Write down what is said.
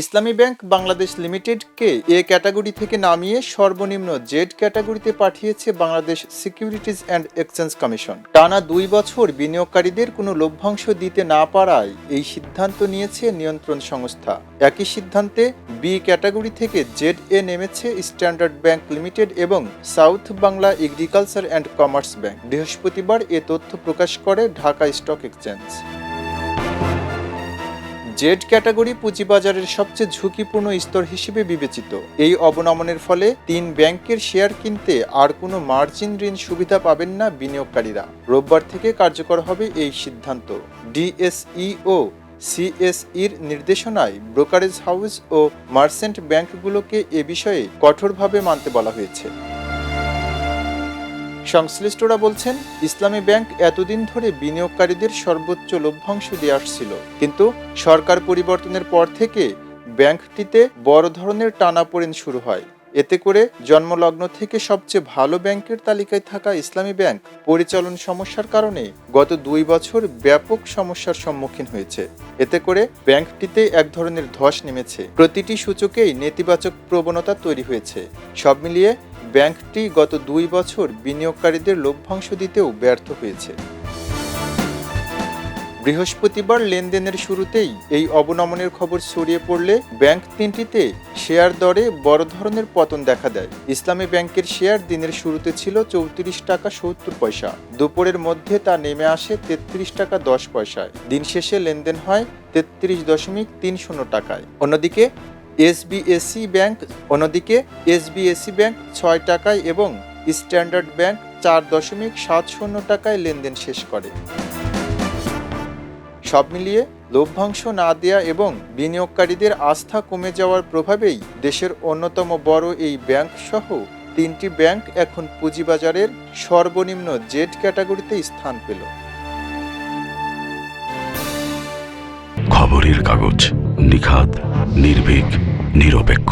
Islami bank Bangladesh লিমিটেডকে A category থেকে নামিয়ে সর্বনিম্ন জেড ক্যাটাগরিতে পাঠিয়েছে Bangladesh securities and exchange commission. টানা 2 বছর বিনিয়োগকারীদের কোনো লভ্যাংশ দিতে না পারায় এই সিদ্ধান্ত নিয়েছে নিয়ন্ত্রণ সংস্থা। একই সিদ্ধান্তে বি ক্যাটাগরি থেকে জেড এ নেমেছে স্ট্যান্ডার্ড ব্যাংক লিমিটেড এবং south Bangla agriculture and commerce bank. বৃহস্পতিবার এ তথ্য প্রকাশ করে Dhaka stock exchange. Z category পুঁজিবাজারের সবচেয়ে ঝুঁকিপূর্ণ স্তর হিসেবে বিবেচিত। এই অবনমনের ফলে 3 ব্যাংকের শেয়ার কিনতে আর কোনো মার্জিন ঋণ সুবিধা পাবেন না বিনিয়োগকারীরা। রোববার থেকে কার্যকর হবে এই সিদ্ধান্ত। ডিএসই ও সিএসইর নির্দেশনায় ব্রোকারেজ হাউস ও মার্চেন্ট ব্যাংকগুলোকে এ বিষয়ে কঠোরভাবে মানতে বলা হয়েছে। সংশ্লিষ্টরা বলছেন, ইসলামী ব্যাংক এতদিন ধরে বিনিয়োগকারীদের সর্বোচ্চ লভ্যাংশ দিয়ে আসছিল, কিন্তু সরকার পরিবর্তনের পর থেকে ব্যাংকটিতে বড় ধরনের টানাপোড়েন শুরু হয়। এতে করে জন্মলগ্ন থেকে সবচেয়ে ভালো ব্যাংকের তালিকায় থাকা ইসলামী ব্যাংক পরিচালন সমস্যার কারণে গত 2 বছর ব্যাপক সমস্যার সম্মুখীন হয়েছে। এতে করে ব্যাংকটিতে এক ধরনের ধস নেমেছে। প্রতিটি সূচকেই নেতিবাচক প্রবণতা তৈরি হয়েছে। সব মিলিয়ে ব্যাংকটি গত 2 বছর বিনিয়োগকারীদের লভ্যাংশ দিতেও ব্যর্থ হয়েছে। বৃহস্পতিবার লেনদেনের শুরুতেই এই অবনমনের খবর ছড়িয়ে পড়লে ব্যাংক তিনটিতে শেয়ার দরে বড় ধরনের পতন দেখা দেয়। ইসলামী ব্যাংকের শেয়ার দিনের শুরুতে ছিল 34 টাকা 70 পয়সা। দুপুরের মধ্যে তা নেমে আসে 33 টাকা 10 পয়সায়। দিন শেষে লেনদেন হয় 33.30 টাকায়। অন্যদিকে এসবিএসি ব্যাংক 6 টাকায় এবং স্ট্যান্ডার্ড ব্যাংক 4.70 টাকায় লেনদেন শেষ করে। সব মিলিয়ে লভ্যাংশ না দেয়া এবং বিনিয়োগকারীদের আস্থা কমে যাওয়ার প্রভাবেই দেশের অন্যতম বড় এই ব্যাংক সহ 3টি ব্যাংক এখন পুঁজিবাজারের সর্বনিম্ন জেড ক্যাটাগরিতে স্থান পেল। খবরের কাগজ, নিখাত, নির্ভীক, নিরপেক্ষ।